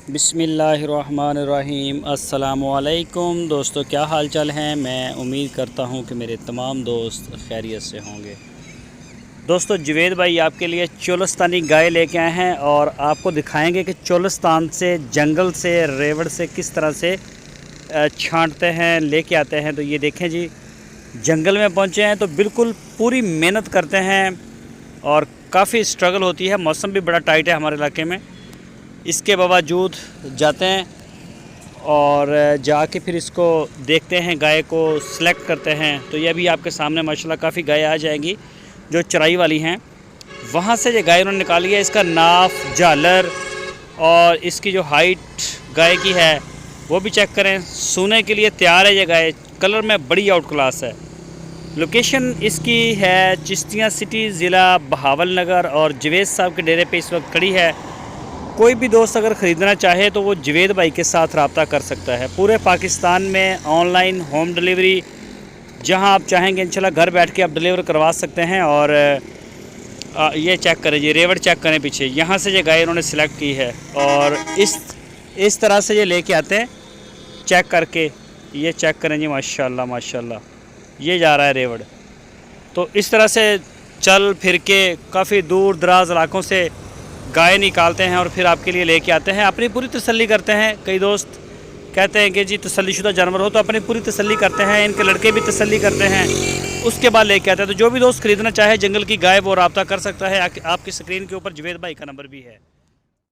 बिस्मिल्लाहिर्रहमानिर्रहीम। अस्सलामुअलैकुम दोस्तों, क्या हाल चाल हैं। मैं उम्मीद करता हूं कि मेरे तमाम दोस्त खैरियत से होंगे। दोस्तों, जुवेद भाई आपके लिए चोलिस्तानी गाय लेके आए हैं और आपको दिखाएंगे कि चोलिस्तान से, जंगल से, रेवड़ से किस तरह से छांटते हैं, लेके आते हैं। तो ये देखें जी, जंगल में पहुंचे हैं तो बिल्कुल पूरी मेहनत करते हैं और काफ़ी स्ट्रगल होती है। मौसम भी बड़ा टाइट है हमारे इलाके में, इसके बावजूद जाते हैं और जाके फिर इसको देखते हैं, गाय को सिलेक्ट करते हैं। तो ये अभी आपके सामने माशाल्लाह काफ़ी गाय आ जाएंगी जो चराई वाली हैं। वहाँ से ये गाय उन्होंने निकाली है। इसका नाफ, झालर और इसकी जो हाइट गाय की है वो भी चेक करें। सूने के लिए तैयार है ये गाय। कलर में बड़ी आउट क्लास है। लोकेशन इसकी है चिश्तियाँ सिटी, ज़िला बहावल नगर, और जवेद साहब के डेरे पे इस वक्त खड़ी है। कोई भी दोस्त अगर ख़रीदना चाहे तो वो जुवेद भाई के साथ रब्ता कर सकता है। पूरे पाकिस्तान में ऑनलाइन होम डिलीवरी जहां आप चाहेंगे इंशाल्लाह घर बैठ के आप डिलीवर करवा सकते हैं। और ये चेक करें जी, रेवड़ चेक करें पीछे, यहाँ से ये गाय इन्होंने सिलेक्ट की है और इस तरह से ये लेके आते हैं चेक करके। ये चेक करें जी, माशाल्लाह माशाल्लाह, ये जा रहा है रेवड़। तो इस तरह से चल फिर के काफ़ी दूर दराज इलाकों से गाय निकालते हैं और फिर आपके लिए लेके आते हैं। अपनी पूरी तसल्ली करते हैं। कई दोस्त कहते हैं कि जी तसल्लीशुदा जानवर हो, तो अपनी पूरी तसल्ली करते हैं। इनके लड़के भी तसल्ली करते हैं, उसके बाद लेके आते हैं। तो जो भी दोस्त खरीदना चाहे जंगल की गाय वो रब्ता कर सकता है। आपकी स्क्रीन के ऊपर जुवेद भाई का नंबर भी है।